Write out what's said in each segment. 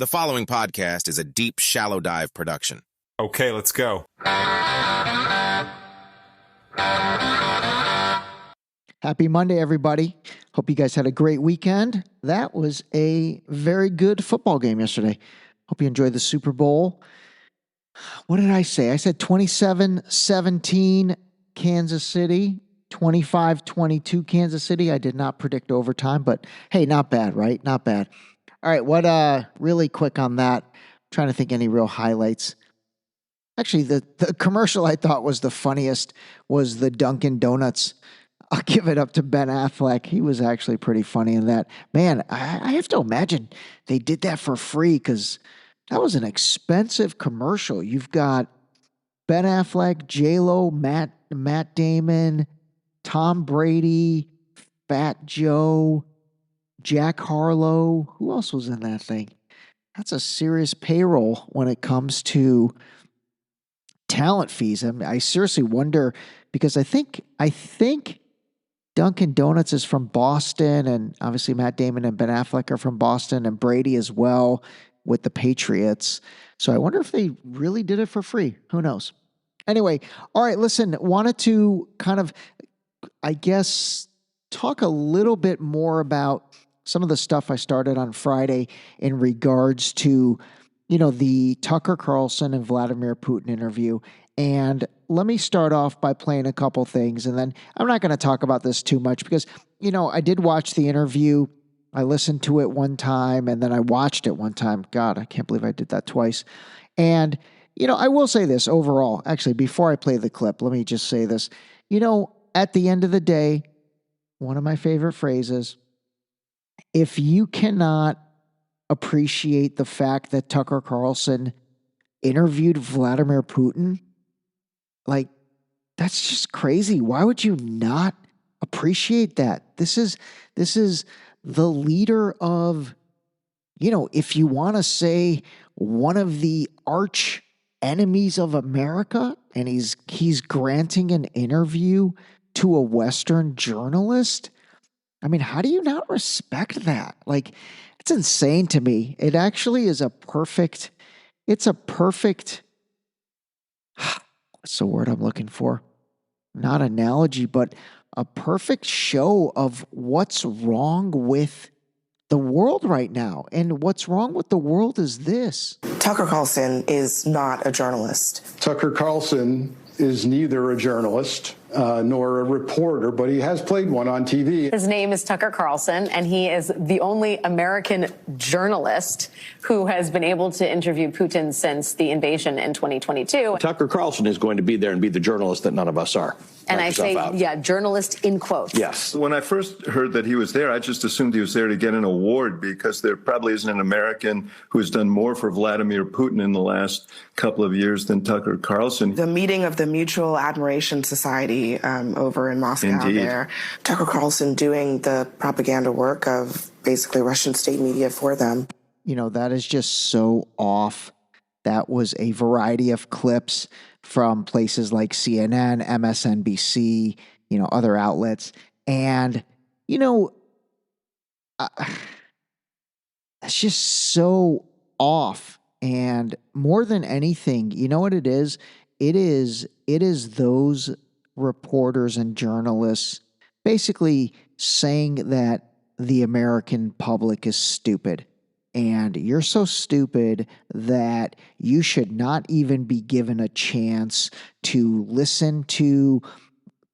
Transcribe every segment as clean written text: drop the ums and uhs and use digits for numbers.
The following podcast is a deep, shallow dive production. Okay, let's go. Happy Monday, everybody. Hope you guys had a great weekend. That was a very good football game yesterday. Hope you enjoyed the Super Bowl. What did I say? I said 27-17 Kansas City, 25-22 Kansas City. I did not predict overtime, but hey, not bad, right? Not bad. All right, what really quick on that. I'm trying to think any real highlights. Actually, the commercial I thought was the funniest was the Dunkin Donuts. I'll give it up to Ben Affleck. He was actually pretty funny in that. Man, I have to imagine they did that for free because that was an expensive commercial. You've got Ben Affleck, J-Lo, Matt Damon, Tom Brady, Fat Joe, Jack Harlow. Who else was in that thing? That's a serious payroll when it comes to talent fees. I mean, I seriously wonder because I think Dunkin Donuts is from Boston, and obviously Matt Damon and Ben Affleck are from Boston, and Brady as well with the Patriots. So I wonder if they really did it for free. Who knows? Anyway, all right, listen, wanted to kind of, I guess, talk a little bit more about some of the stuff I started on Friday in regards to, the Tucker Carlson and Vladimir Putin interview. And let me start off by playing a couple things, and then I'm not going to talk about this too much because, I did watch the interview. I listened to it one time, and then I watched it one time. God, I can't believe I did that twice. And, I will say this overall. Actually, before I play the clip, let me just say this. At the end of the day, one of my favorite phrases, if you cannot appreciate the fact that Tucker Carlson interviewed Vladimir Putin, that's just crazy. Why would you not appreciate that? This is the leader of, if you want to say one of the arch enemies of America, and he's granting an interview to a Western journalist. I mean, how do you not respect that? It's insane to me. It actually is what's the word I'm looking for? Not analogy, but a perfect show of what's wrong with the world right now. And what's wrong with the world is this. Tucker Carlson is not a journalist. Tucker Carlson is neither a journalist nor a reporter, but he has played one on TV. His name is Tucker Carlson, and he is the only American journalist who has been able to interview Putin since the invasion in 2022. Tucker Carlson is going to be there and be the journalist that none of us are. And I say, journalist in quotes. Yes. When I first heard that he was there, I just assumed he was there to get an award because there probably isn't an American who has done more for Vladimir Putin in the last couple of years than Tucker Carlson. The meeting of the Mutual Admiration Society over in Moscow. Indeed. There. Tucker Carlson doing the propaganda work of basically Russian state media for them. That is just so off. That was a variety of clips from places like CNN, MSNBC, other outlets. And, that's just so off. And more than anything, you know what it is? It is those reporters and journalists basically saying that the American public is stupid. And you're so stupid that you should not even be given a chance to listen to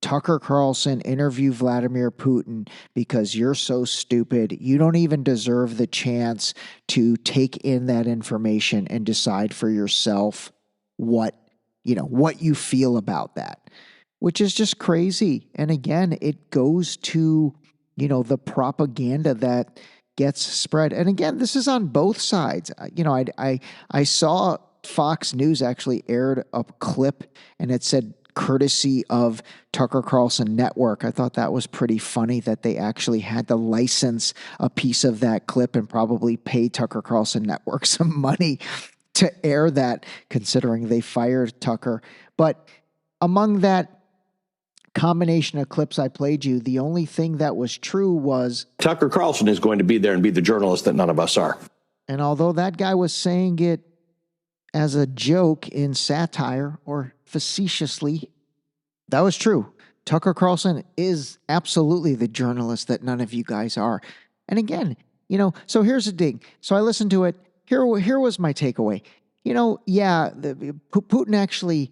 Tucker Carlson interview Vladimir Putin because you're so stupid. You don't even deserve the chance to take in that information and decide for yourself what you feel about that, which is just crazy. And again, it goes to, the propaganda that gets spread. And again, this is on both sides. I saw Fox News actually aired a clip and it said courtesy of Tucker Carlson Network. I thought that was pretty funny that they actually had to license a piece of that clip and probably pay Tucker Carlson Network some money to air that, considering they fired Tucker. But among that combination of clips I played you, the only thing that was true was Tucker Carlson is going to be there and be the journalist that none of us are. And although that guy was saying it as a joke in satire or facetiously, that was true. Tucker Carlson is absolutely the journalist that none of you guys are. And again, so here's the thing. So I listened to it. Here was my takeaway. Putin actually,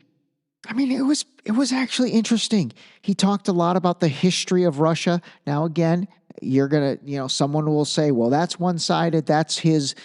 it was actually interesting. He talked a lot about the history of Russia. Now, again, you're going to, someone will say, well, that's one-sided. That's his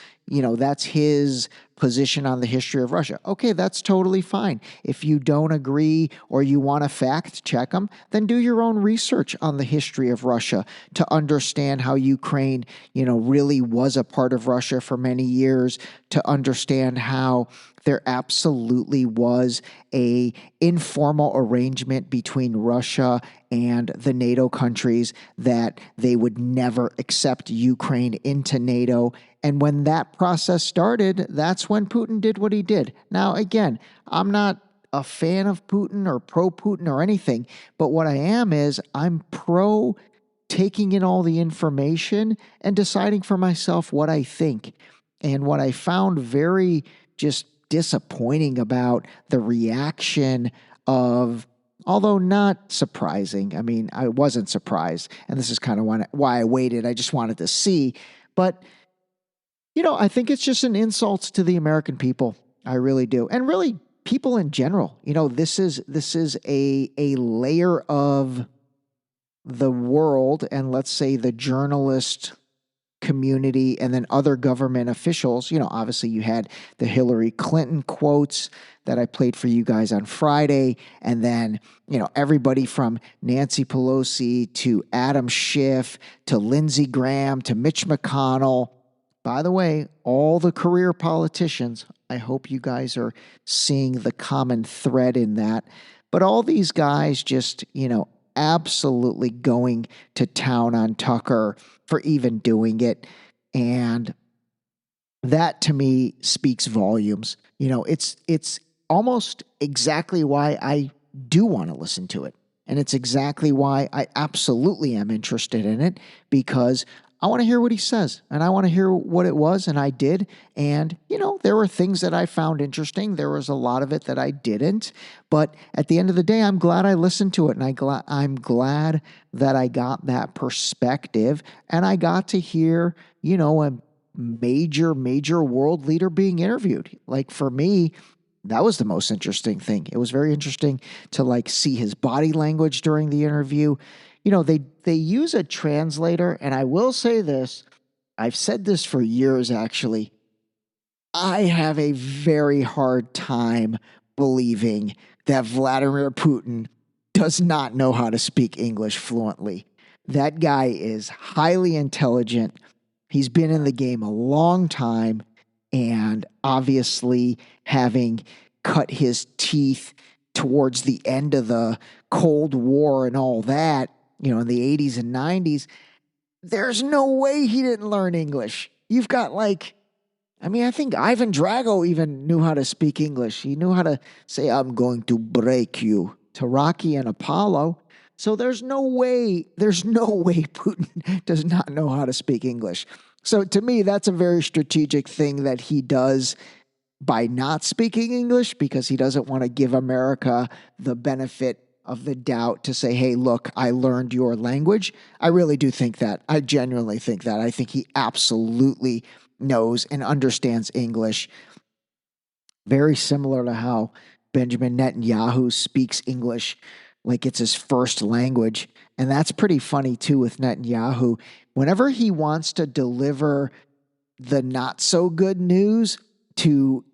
position on the history of Russia. Okay, that's totally fine. If you don't agree or you want to fact check them, then do your own research on the history of Russia to understand how Ukraine, really was a part of Russia for many years, to understand how there absolutely was a informal arrangement between Russia and the NATO countries that they would never accept Ukraine into NATO. And when that process started, that's when Putin did what he did. Now, again, I'm not a fan of Putin or pro-Putin or anything, but what I am is I'm pro taking in all the information and deciding for myself what I think. And what I found very just disappointing about the reaction of, although not surprising, I wasn't surprised, and this is kind of why I waited. I just wanted to see, but I think it's just an insult to the American people. I really do. And really people in general. This is a layer of the world, and let's say the journalist community and then other government officials. Obviously you had the Hillary Clinton quotes that I played for you guys on Friday. And then, everybody from Nancy Pelosi to Adam Schiff to Lindsey Graham to Mitch McConnell. By the way, all the career politicians, I hope you guys are seeing the common thread in that. But all these guys just, absolutely going to town on Tucker for even doing it. And that to me speaks volumes. It's almost exactly why I do want to listen to it. And it's exactly why I absolutely am interested in it, because I want to hear what he says, and I want to hear what it was, and I did. And, there were things that I found interesting. There was a lot of it that I didn't. But at the end of the day, I'm glad I listened to it, and I'm glad that I got that perspective, and I got to hear, a major world leader being interviewed. Like, for me, that was the most interesting thing. It was very interesting to see his body language during the interview. They use a translator, and I will say this, I've said this for years actually, I have a very hard time believing that Vladimir Putin does not know how to speak English fluently. That guy is highly intelligent. He's been in the game a long time, and obviously having cut his teeth towards the end of the Cold War and all that, in the 80s and 90s, there's no way he didn't learn English. You've got I think Ivan Drago even knew how to speak English. He knew how to say, "I'm going to break you," to Rocky and Apollo. So there's no way Putin does not know how to speak English. So to me, that's a very strategic thing that he does by not speaking English, because he doesn't want to give America the benefit of the doubt to say, hey, look, I learned your language. I really do think that. I genuinely think that. I think he absolutely knows and understands English. Very similar to how Benjamin Netanyahu speaks English like it's his first language. And that's pretty funny too with Netanyahu. Whenever he wants to deliver the not so good news to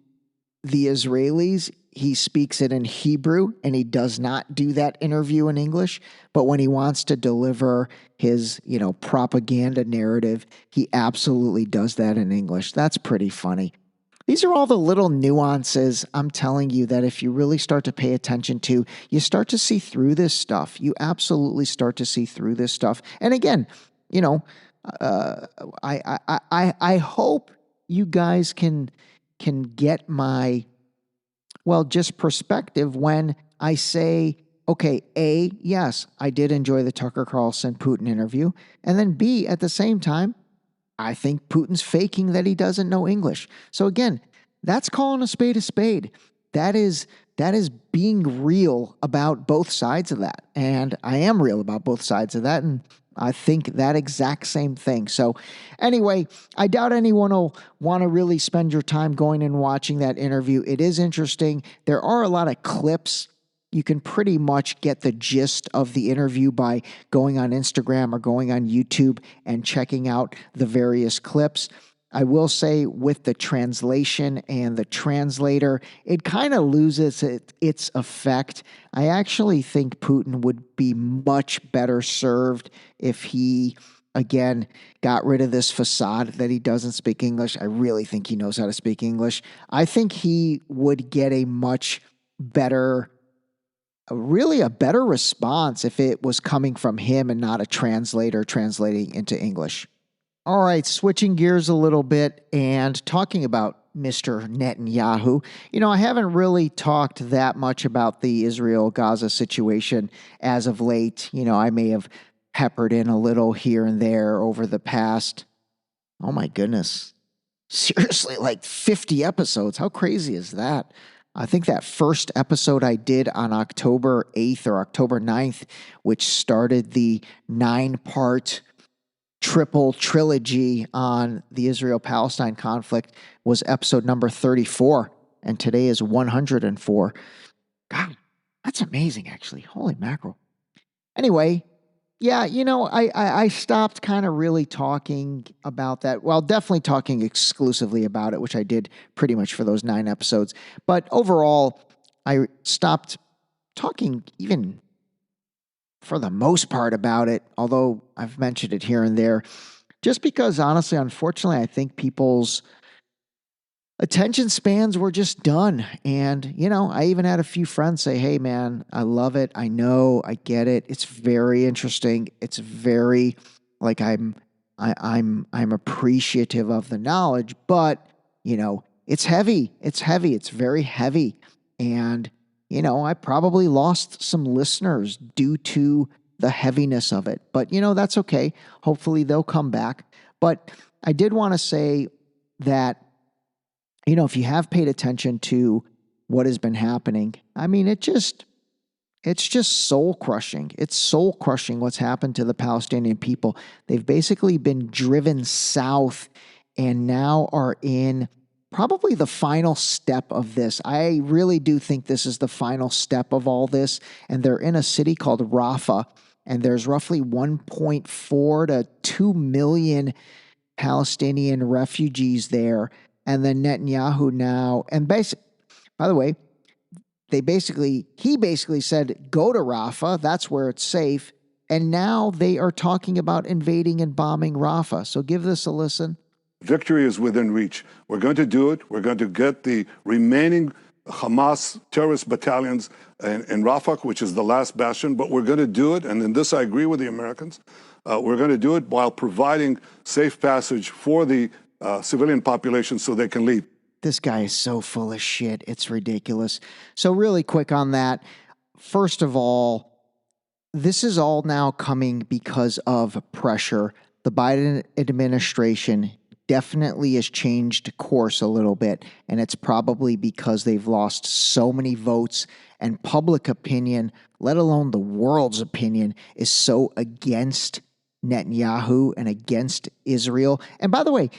the Israelis, he speaks it in Hebrew, and he does not do that interview in English. But when he wants to deliver his, propaganda narrative, he absolutely does that in English. That's pretty funny. These are all the little nuances, I'm telling you, that if you really start to pay attention to, you start to see through this stuff. You absolutely start to see through this stuff. And again, I hope you guys can get my, just perspective when I say, okay, A, yes, I did enjoy the Tucker Carlson Putin interview. And then B, at the same time, I think Putin's faking that he doesn't know English. So again, that's calling a spade a spade. That is being real about both sides of that. And I am real about both sides of that. And I think that exact same thing. So anyway, I doubt anyone will want to really spend your time going and watching that interview. It is interesting. There are a lot of clips. You can pretty much get the gist of the interview by going on Instagram or going on YouTube and checking out the various clips. I will say with the translation and the translator, it kind of loses its effect. I actually think Putin would be much better served if he, again, got rid of this facade that he doesn't speak English. I really think he knows how to speak English. I think he would get a much better, really a better response if it was coming from him and not a translator translating into English. All right, switching gears a little bit and talking about Mr. Netanyahu. I haven't really talked that much about the Israel-Gaza situation as of late. I may have peppered in a little here and there over the past, oh my goodness, seriously, like 50 episodes. How crazy is that? I think that first episode I did on October 8th or October 9th, which started the 9-part triple trilogy on the Israel-Palestine conflict, was episode number 34, and today is 104. God, that's amazing, actually. Holy mackerel. Anyway, yeah, I stopped kind of really talking about that. Well, definitely talking exclusively about it, which I did pretty much for those 9 episodes. But overall, I stopped talking even for the most part about it, although I've mentioned it here and there, just because honestly, unfortunately, I think people's attention spans were just done. And, I even had a few friends say, hey man, I love it. I know, I get it. It's very interesting. It's very I'm appreciative of the knowledge, but it's heavy. It's heavy. It's very heavy. And I probably lost some listeners due to the heaviness of it. But, that's okay. Hopefully they'll come back. But I did want to say that, if you have paid attention to what has been happening, I mean, it's just soul crushing. It's soul crushing what's happened to the Palestinian people. They've basically been driven south and now are in probably the final step of this. I really do think this is the final step of all this. And they're in a city called Rafah, and there's roughly 1.4 to 2 million Palestinian refugees there. And then Netanyahu now, and by the way, he basically said, go to Rafah, that's where it's safe. And now they are talking about invading and bombing Rafah. So give this a listen. Victory is within reach. We're going to do it. We're going to get the remaining Hamas terrorist battalions in Rafah, which is the last bastion, but we're going to do it. And in this, I agree with the Americans. We're going to do it while providing safe passage for the civilian population so they can leave. This guy is so full of shit. It's ridiculous. So really quick on that. First of all, this is all now coming because of pressure. The Biden administration definitely has changed course a little bit, and it's probably because they've lost so many votes, and public opinion, let alone the world's opinion, is so against Netanyahu and against Israel. And by the way,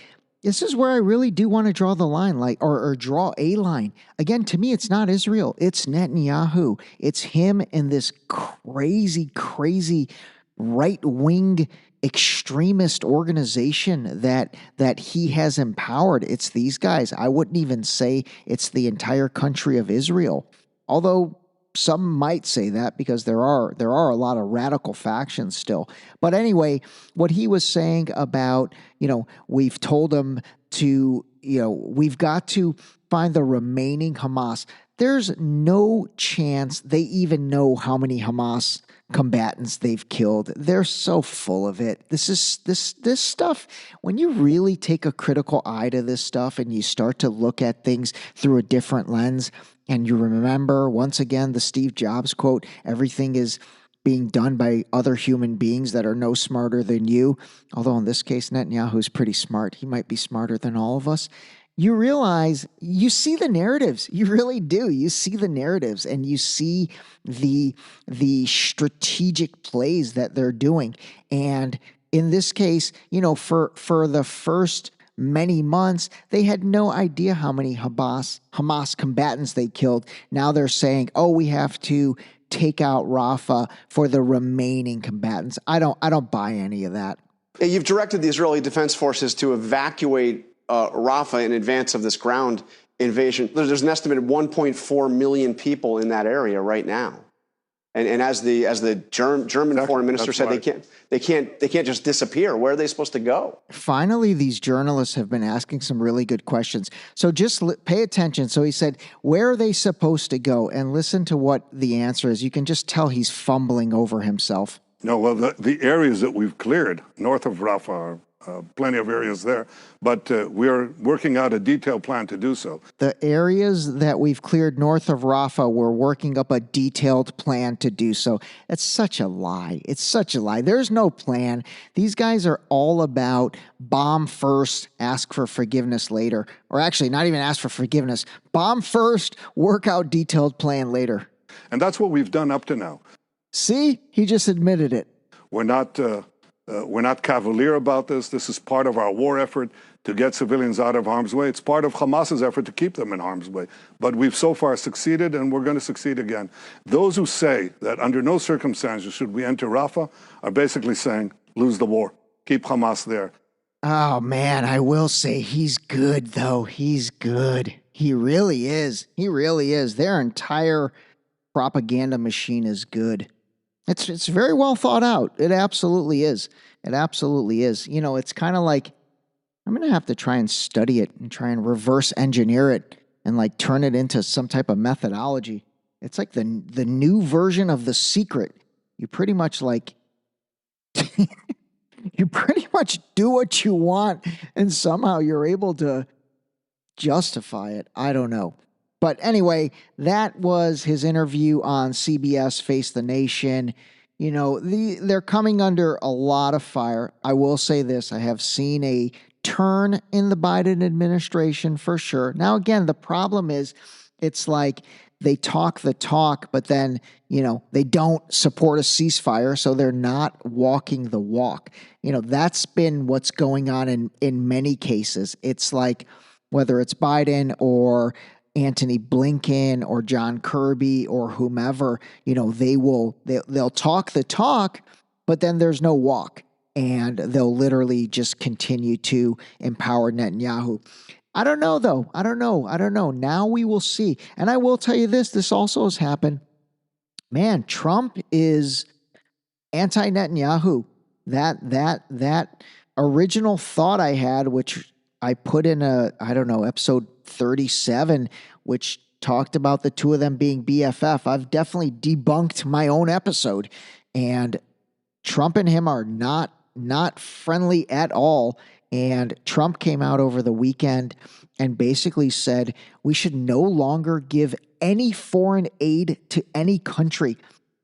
this is where I really do want to draw the line, or draw a line. Again, to me, it's not Israel. It's Netanyahu. It's him and this crazy right-wing extremist organization that he has empowered. It's these guys. I wouldn't even say it's the entire country of Israel, although some might say that because there are a lot of radical factions still. But anyway, what he was saying about, we've told him to, we've got to find the remaining Hamas. There's no chance they even know how many Hamas combatants they've killed. They're so full of it. This stuff, when you really take a critical eye to this stuff and you start to look at things through a different lens, and you remember once again the Steve Jobs quote, everything is being done by other human beings that are no smarter than you. Although in this case, Netanyahu's pretty smart. He might be smarter than all of us. You realize, you see the narratives. You really do. You see the narratives, and you see the strategic plays that they're doing. And in this case, for the first many months, they had no idea how many Hamas combatants they killed. Now they're saying, "Oh, we have to take out Rafah for the remaining combatants." I don't buy any of that. You've directed the Israeli Defense Forces to evacuate Rafah in advance of this ground invasion. There's an estimated 1.4 million people in that area right now. And as the German foreign minister said, right, they can't just disappear. Where are they supposed to go? Finally, these journalists have been asking some really good questions. So just pay attention. So he said, where are they supposed to go? And listen to what the answer is. You can just tell he's fumbling over himself. No, well, the areas that we've cleared north of Rafah, plenty of areas there, but we are working out a detailed plan to do so. The areas that we've cleared north of Rafah, we're working up a detailed plan to do so. That's such a lie. It's such a lie. There's no plan. These guys are all about bomb first, ask for forgiveness later. Or actually, not even ask for forgiveness. Bomb first, work out detailed plan later. And that's what we've done up to now. See? He just admitted it. We're not cavalier about this. This is part of our war effort to get civilians out of harm's way. It's part of Hamas's effort to keep them in harm's way. But we've so far succeeded, and we're going to succeed again. Those who say that under no circumstances should we enter Rafah are basically saying, lose the war. Keep Hamas there. Oh, man, I will say he's good, though. He's good. He really is. He really is. Their entire propaganda machine is good. It's very well thought out. It absolutely is. It absolutely is. It's kind of like, I'm going to have to try and study it and try and reverse engineer it and like turn it into some type of methodology. It's like the new version of The Secret. You pretty much you pretty much do what you want and somehow you're able to justify it. I don't know. But anyway, that was his interview on CBS Face the Nation. They're coming under a lot of fire. I will say this. I have seen a turn in the Biden administration for sure. Now, again, the problem is it's like they talk the talk, but then, they don't support a ceasefire, so they're not walking the walk. That's been what's going on in many cases. It's like whether it's Biden or Antony Blinken or John Kirby or whomever, they'll talk the talk, but then there's no walk, and they'll literally just continue to empower Netanyahu. I don't know, though. I don't know. Now we will see. And I will tell you this also has happened. Man, Trump is anti-Netanyahu. That original thought I had, which I put in episode 37, which talked about the two of them being BFF. I've definitely debunked my own episode, and Trump and him are not friendly at all. And Trump came out over the weekend and basically said we should no longer give any foreign aid to any country.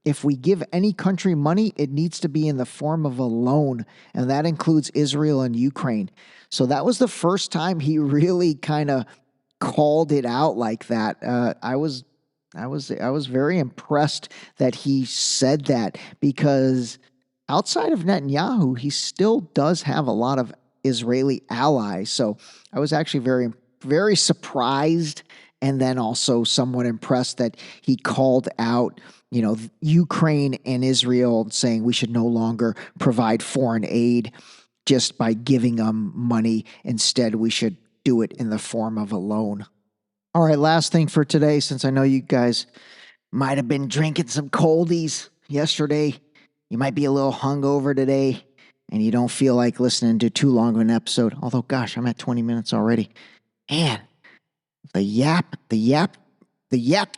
If we give any country money, it needs to be in the form of a loan, and that includes Israel and Ukraine. So that was the first time he really kind of called it out like that. I was very impressed that he said that, because outside of Netanyahu, he still does have a lot of Israeli allies. So I was actually very, very surprised, and then also somewhat impressed that he called out, Ukraine and Israel, saying we should no longer provide foreign aid just by giving them money. Instead, we should do it in the form of a loan. All right, last thing for today, since I know you guys might have been drinking some coldies yesterday, you might be a little hungover today, and you don't feel like listening to too long of an episode. Although, gosh, I'm at 20 minutes already. Man, the yap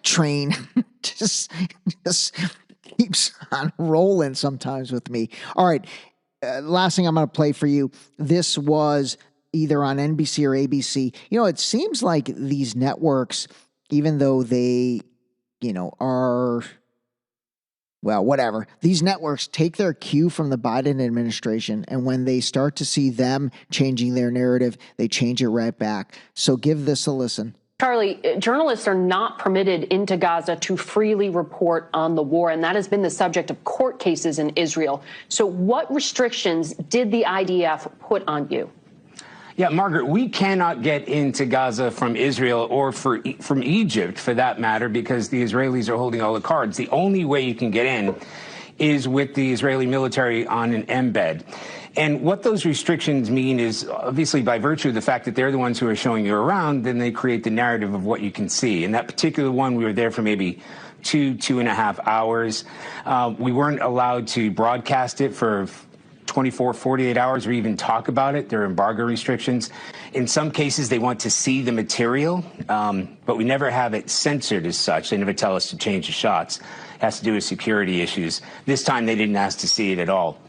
train just keeps on rolling sometimes with me. All right, last thing I'm going to play for you. This was either on NBC or ABC. It seems like these networks, even though they, are well, whatever. These networks take their cue from the Biden administration, and when they start to see them changing their narrative, they change it right back. So give this a listen. Charlie, journalists are not permitted into Gaza to freely report on the war, and that has been the subject of court cases in Israel. So what restrictions did the IDF put on you? Yeah, Margaret, we cannot get into Gaza from Israel or from Egypt, for that matter, because the Israelis are holding all the cards. The only way you can get in is with the Israeli military on an embed. And what those restrictions mean is, obviously, by virtue of the fact that they're the ones who are showing you around, then they create the narrative of what you can see. And that particular one, we were there for maybe 2.5 hours. We weren't allowed to broadcast it for 24, 48 hours or even talk about it. There are embargo restrictions. In some cases, they want to see the material, but we never have it censored as such. They never tell us to change the shots. It has to do with security issues. This time, they didn't ask to see it at all.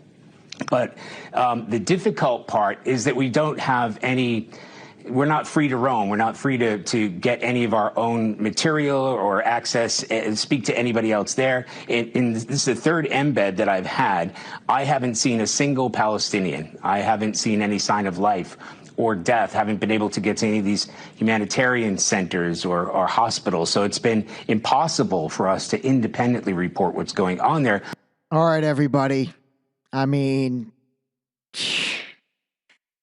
But the difficult part is that we don't have any. We're not free to roam. We're not free to get any of our own material or access and speak to anybody else there. And this is the third embed that I've had. I haven't seen a single Palestinian. I haven't seen any sign of life or death. Haven't been able to get to any of these humanitarian centers or hospitals. So it's been impossible for us to independently report what's going on there. All right, everybody. I mean,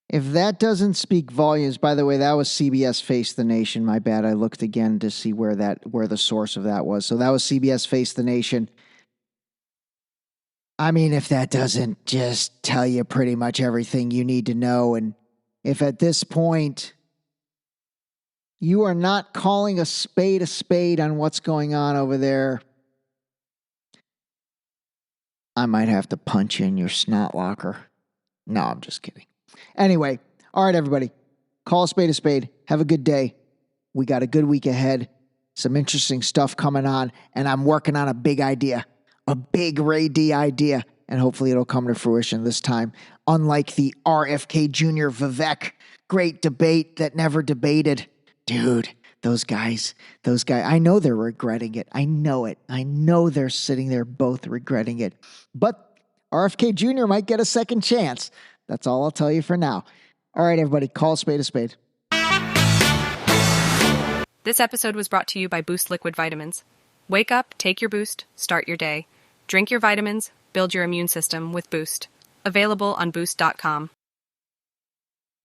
if that doesn't speak volumes, by the way, that was CBS Face the Nation. My bad. I looked again to see where the source of that was. So that was CBS Face the Nation. I mean, if that doesn't just tell you pretty much everything you need to know, and if at this point you are not calling a spade on what's going on over there, I might have to punch you in your snot locker. No, I'm just kidding. Anyway, all right, everybody. Call a spade. Have a good day. We got a good week ahead. Some interesting stuff coming on. And I'm working on a big idea. A big Ray D idea. And hopefully it'll come to fruition this time. Unlike the RFK Jr. Vivek great debate that never debated. Dude, those guys, I know they're regretting it. I know it. I know they're sitting there both regretting it. But RFK Jr. might get a second chance. That's all I'll tell you for now. All right, everybody, call a spade. This episode was brought to you by Boost Liquid Vitamins. Wake up, take your Boost, start your day. Drink your vitamins, build your immune system with Boost. Available on Boost.com.